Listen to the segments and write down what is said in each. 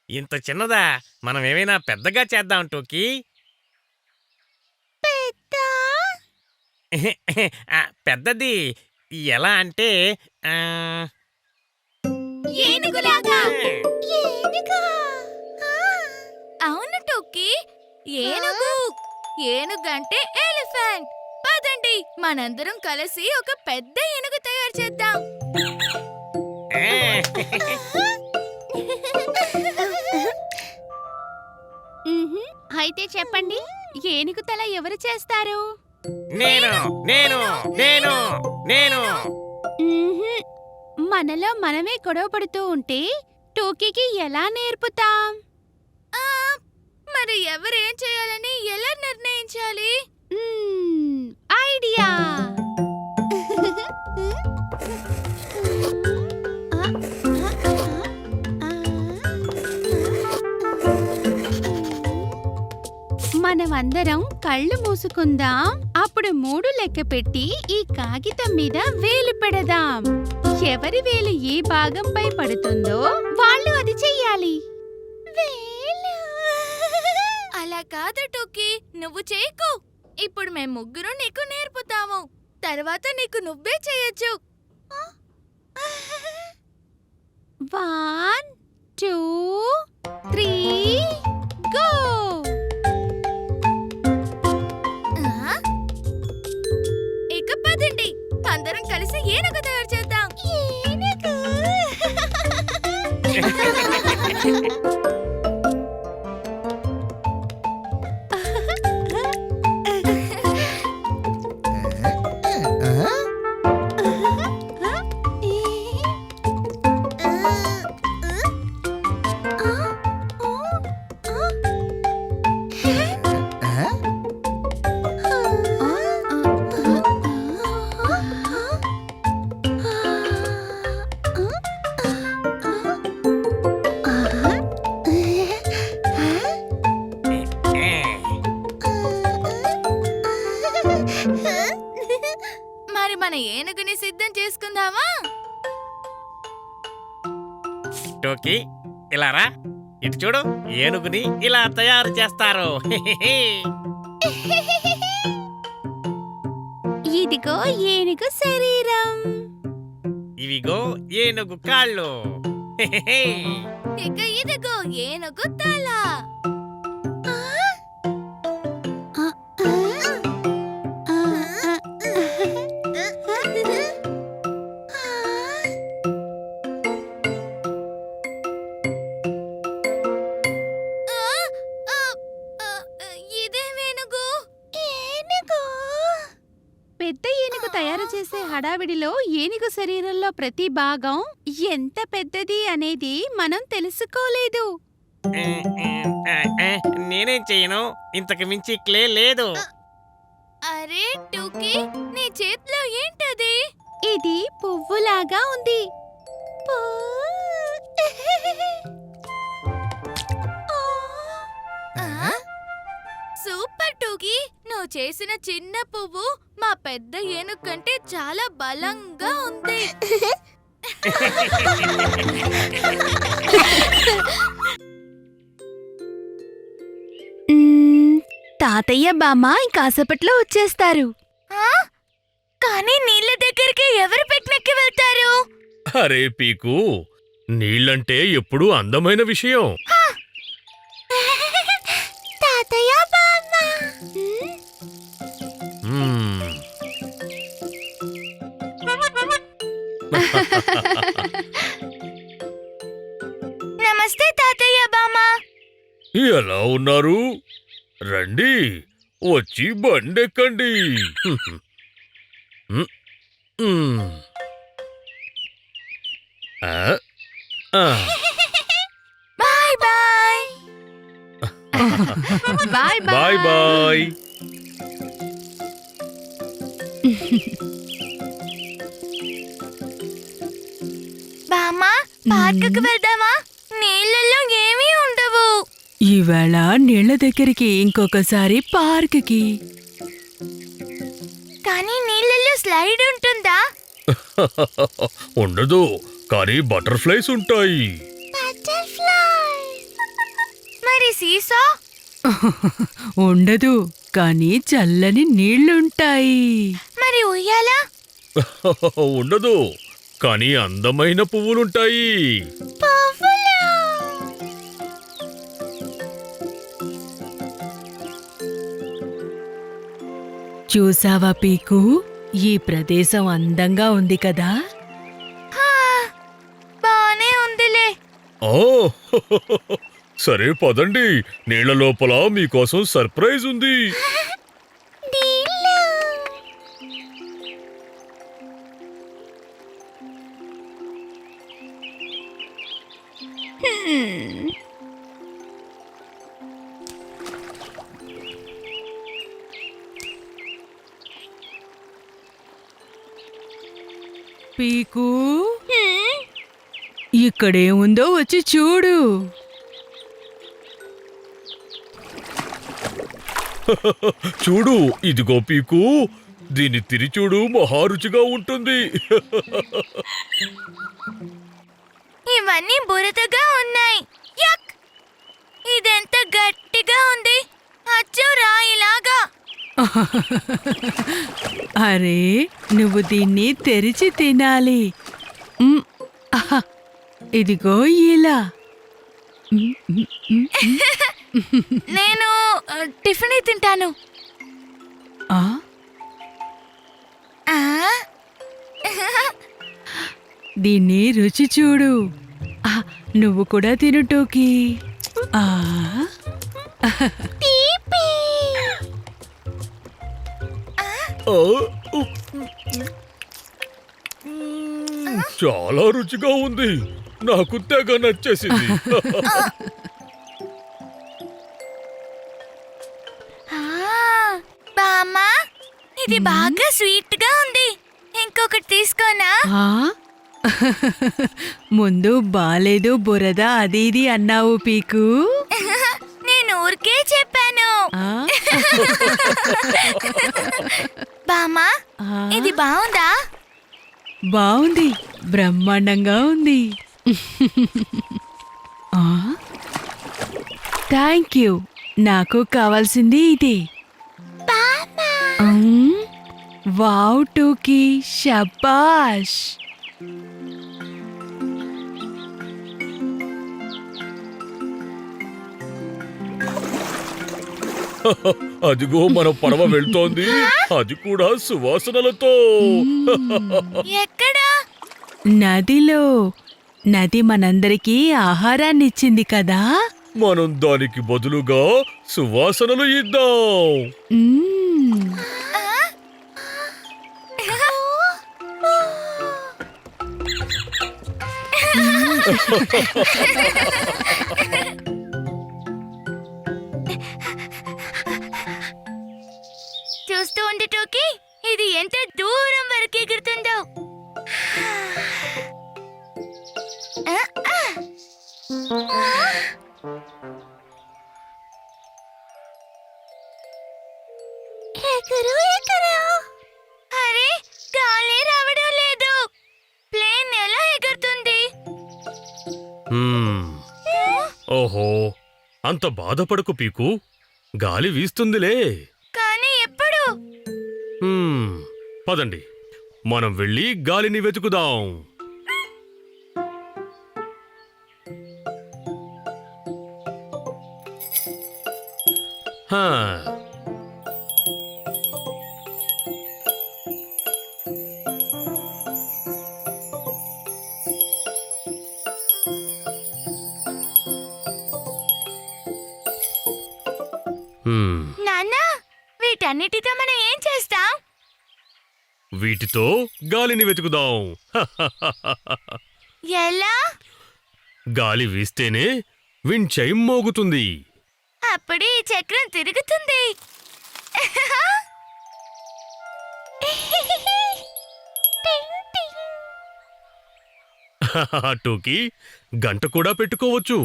ఇంత చిన్నదా? మనం ఏమైనా పెద్దగా చేద్దాం టోకీ. పెద్దది ఎలా అంటే ఏనుగులాగా. అవును టోకీ, ఏనుగు. ఏనుగంటే ఎలిఫెంట్. పదండి, మనందరం కలిసి ఒక పెద్ద ఏనుగు తయారు చేద్దాం. అయితే చెప్పండి, ఏనుగు తల ఎవరు చేస్తారు? నేను నేను నేను నేను మనలో మనమే గొడవ పడుతూ ఉంటే టోకీకి ఎలా నేర్పుతాం? మరి ఎవరేం చేయాలని ఎలా నిర్ణయించాలి? ఐడియా! మనమందరం కళ్ళు మూసుకుందాం. అప్పుడు 3 లెక్క పెట్టి ఈ కాగితం మీద వేలు పెడదాం. ఎవరి వేలు ఏ భాగంపై పడుతుందో వాళ్ళు అది చెయ్యాలి. అలా కాదు టోకీ, నువ్వు చేయకు. ఇప్పుడు మేము ముగ్గురు నీకు నేర్పుతాము. తర్వాత నీకు నువ్వే చేయొచ్చు. 1 2 3 గో! ఇక పదండి, అందరం కలిసి ఏనుగు తయారు చేద్దాం. ఏనుగు! మరి మన ఏనుగుని సిద్ధం చేసుకుందామా? టోకీ, ఇలా రా. ఇటు చూడు, ఏనుగుని ఇలా తయారు చేస్తారు. ఇదిగో ఏనుగు శరీరం. ఇవిగో ఏనుగు కాళ్ళు. ఇక ఇదిగో ఏనుగు తల. పెద్ద ఏనుగు తయారు చేసే హడావిడిలో ఏనుగు శరీరంలో ప్రతి భాగం ఎంత పెద్దది అనేది మనం తెలుసుకోలేదు. నేనేం చెయ్యను, ఇంతకు మించి క్లే లేదు. అరే టోకీ, నీ చేతిలో ఏంటది? ఇది పువ్వులాగా ఉంది. సూపర్ టోకీ, నువ్వు చేసిన చిన్న పువ్వు మా పెద్ద ఏనుగు కంటే చాలా బలంగా ఉంది. తాతయ్య బామ్మ ఇంకాసేపట్లో వచ్చేస్తారు. కానీ నీళ్ళ దగ్గరికి ఎవరు పిక్నిక్కి వెళ్తారు? అరే పీకు, నీళ్ళంటే ఎప్పుడూ అందమైన విషయం. తాతయ్య బామ్మ నమస్తే తాతయ్య బామ్మ. ఎలా ఉన్నారు? రండి, వచ్చి బండెక్కండి. Bye bye. Bye bye bye. బామ్మ, పార్కుకు వెళ్దామా? నీళ్ళల్లో ఏమీ ఉండవు. ఈవేళ నీళ్ల దగ్గరికి, ఇంకొకసారి పార్క్కి. కానీ నీళ్ళల్లో స్లైడ్ ఉంటుందా? ఉండదు, కానీ బటర్ఫ్లైస్ ఉంటాయి. బటర్ఫ్లై సీసా? ఉండదు, కానీ చల్లని నీళ్లుంటాయి. మరి ఉయ్యాల? ఉండదు, కానీ అందమైన పువ్వులుంటాయి. చూసావా పీకు, ఈ ప్రదేశం అందంగా ఉంది కదా. బానే ఉందిలే. ఓ సరే పదండి, నీళ్ల లోపల మీకోసం సర్ప్రైజ్ ఉంది. పీకు, ఇక్కడేముందో వచ్చి చూడు. చూడు, ఇదిగో పీకు, దీన్ని తిరిచూడు, మహారుచిగా ఉంటుంది. ఇవన్నీ బురదగా ఉన్నాయి. యక్! ఇదెంత గట్టిగా ఉంది, అచ్చు రాయిలాగా. అరే, నువ్వు దీన్ని తెరిచి తినాలి. మ్, ఆహా, ఇదిగో ఇలా. నేను టిఫిన్ తింటాను. ఆ, ఆ? దీన్ని రుచి చూడు. ఆ, నువ్వు కూడా తిను టోకీ. ఆ, ఆ, చాలా రుచిగా ఉంది, నాకు తెగ నచ్చేసింది. బామ్మా, ఇది బాగా స్వీట్ గా ఉంది. ఇంకొకటి తీసుకోనా? ఆ? ముందు బాలేదు, బురద అది ఇది అన్నావు పీకు. నేను ఊరికే చెప్పాను. ఆ? బామ్మా, ఆ? ఇది బాగుందా? బాగుంది, బ్రహ్మాండంగా ఉంది. థ్యాంక్ యూ, నాకు కావాల్సింది ఇది. వావ్ టూకీ, షబాష్. అదిగో మన పడవ వెళ్తోంది, అది కూడా సువాసనలతో. ఎక్కడా? నదిలో. నది మనందరికీ ఆహారాన్నిచ్చింది కదా. మనం దానికి బదులుగా సువాసనలు ఇద్దాం. మ్మ్. చూస్తూ ఉండి టోకీ, ఇది ఎంత దూరం వరకు ఎగురుతుందో. ఎగురు ఎగురు. అరే, గాలి రావడం లేదు. ప్లేన్ ఎలా ఎగురుతుంది? హ్మ్, ఓహో, అంత బాధపడకు పీకు, గాలి వీస్తుందిలే. కానీ ఎప్పుడు? హ్మ్, పదండి, మనం వెళ్ళి గాలిని వెతుకుదాం. హా, నాన్న, వీటన్నిటితో మనం ఏం చేస్తాం? వీటితో గాలిని వెతుకుదాం. ఎలా? గాలి వీస్తేనే విండ్ చైమ్ మోగుతుంది. అప్పుడు ఈ చక్రం తిరుగుతుంది. టోకీ, గంట కూడా పెట్టుకోవచ్చు.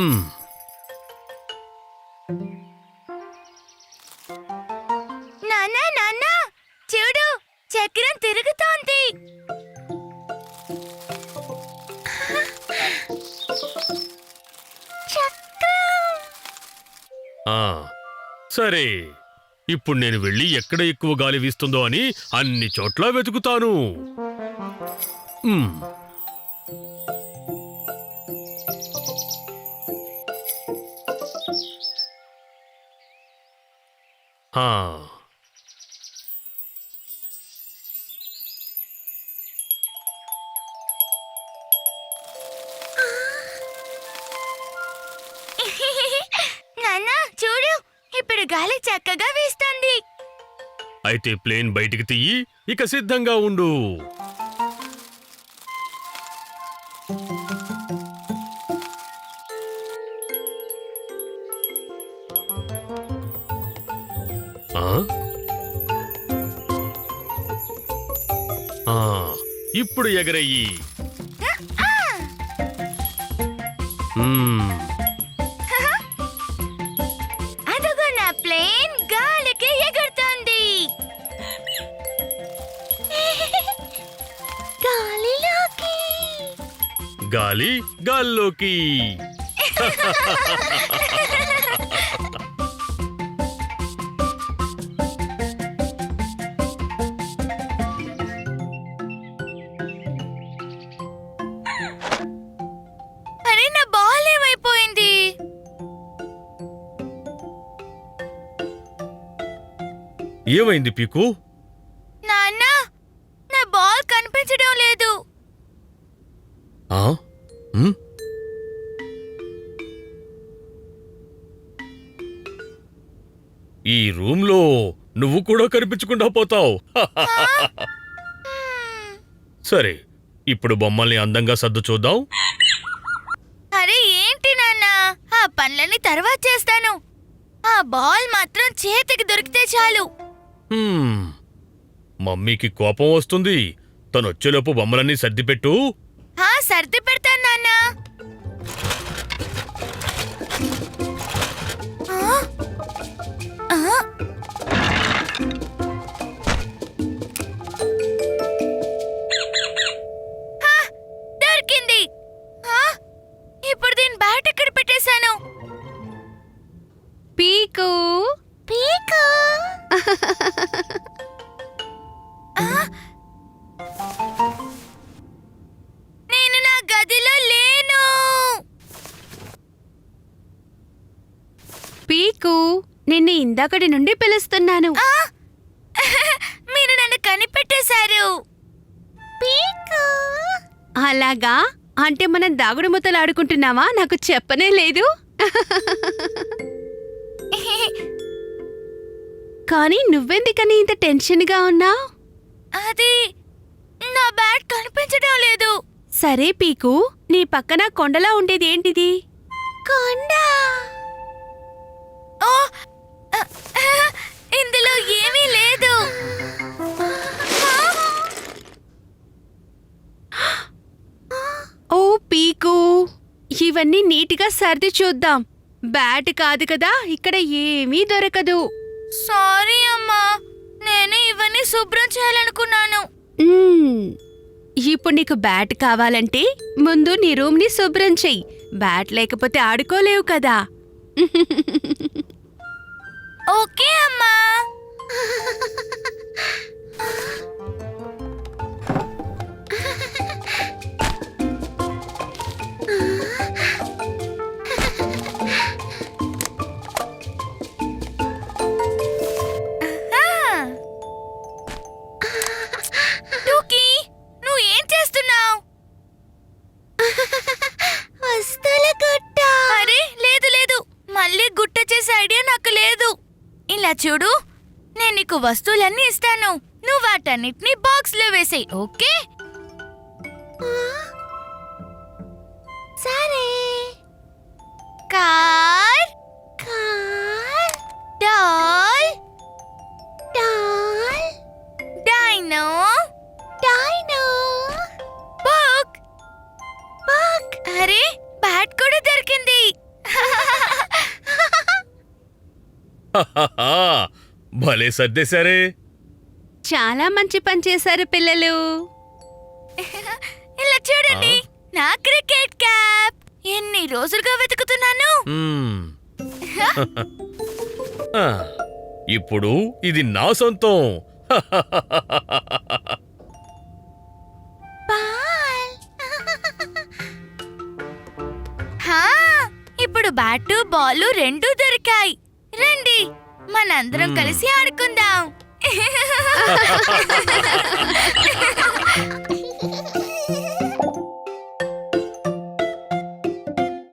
మ్, నాన్న నాన్న, చూడు, చక్రం తిరుగుతోంది. ఆ, సరే ఇప్పుడు నేను వెళ్ళి ఎక్కడ ఎక్కువ గాలి వీస్తుందో అని అన్ని చోట్ల వెతుకుతాను. మ్, ఆ, నాన్న చూడు, ఇప్పుడు గాలి చక్కగా వీస్తుంది. అయితే ప్లేన్ బయటికి తీయి, ఇక సిద్ధంగా ఉండు. ఆ? ఆ, ఇప్పుడు ఎగరయ్యి. మ్మ్. అదిగో నా ప్లేన్ గాలికి ఎగురుతుంది. గాలిలోకి. గాలి గాల్లోకి. అరే నా బాల్ ఏమైపోయింది? ఏమైంది పీకు? నాన్న, నా బాల్ కనిపించడం లేదు. ఆ? మ్? ఈ రూమ్లో నువ్వు కూడా కనిపించకుండా పోతావు. సరే, ఇప్పుడు బొమ్మల్ని అందంగా సర్దు చూద్దాం. అరే ఏంటి నాన్న, ఆ పనులన్నీ తర్వాత చేస్తాను. ఆ బాల్ మాత్రం చేతికి దొరికితే చాలు. హ్మ్. మమ్మీకి కోపం వస్తుంది. తనొచ్చేలోపు బొమ్మలన్నీ సర్దిపెట్టు. సర్ది పెడతాను నాన్న. ఆ? ఆ? హా, దొరికింది. ఇప్పుడు దీని బ్యాట్ ఎక్కడ పెట్టేశాను? పీకు పీకు. నేను నా గదిలో లేను. పీకు నిన్ను ఇందాకటి నుండి పిలుస్తున్నాను. మీరు నన్ను కనిపెట్టేశారు. పీకు. అలాగా? అంటే మనం దాగుడు మూతలు ఆడుకుంటున్నావా? నాకు చెప్పనే లేదు. కానీ నువ్వెందుకని ఇంత టెన్షన్గా ఉన్నావు? అది నా బ్యాట్ కనిపించడం లేదు. సరే పీకు, నీ పక్కన కొండలా ఉండేది ఏంటిది? కొండ. ఓ, ఇందులో ఏమీ లేదు. ఓ పీకు, ఇవన్నీ నీటిగా సర్ది చూద్దాం. బ్యాట్ కాదు కదా, ఇక్కడ ఏమీ దొరకదు. సారీ అమ్మా, నేను ఇవన్నీ శుభ్రం చేయాలనుకున్నాను. ఇప్పుడు నీకు బ్యాట్ కావాలంటే ముందు నీ రూమ్ని శుభ్రం చెయ్యి. బ్యాట్ లేకపోతే ఆడుకోలేవు కదా. ఓకే అమ్మా. టూకీ, నువ్వేం చేస్తున్నావు? వస్తువుల గుట్ట. అరే లేదు లేదు, మళ్ళీ గుట్ట చేసే ఐడియా నాకు లేదు. ఇలా చూడు, నేను నీకు వస్తువులన్నీ ఇస్తాను. నువ్వు వాటన్నిటిని బాక్స్ లో వేసేయ్, ఓకే? సరే. Car, car, doll, doll, dino, dino, book, book. అరే బ్యాట్ కూడా దొరికింది. భలే సర్దేశారే. చాలా మంచి పని చేశారు పిల్లలు. ఇలా చూడండి, నా క్రికెట్ క్యాప్. ఎన్ని రోజులుగా వెతుకుతున్నాను. మ్మ్. ఇప్పుడు ఇది నా సొంతం. బాల్. హా, ఇప్పుడు బ్యాటు బాలు రెండూ దొరికాయి. రండి మనందరం కలిసి ఆడుకుందాం.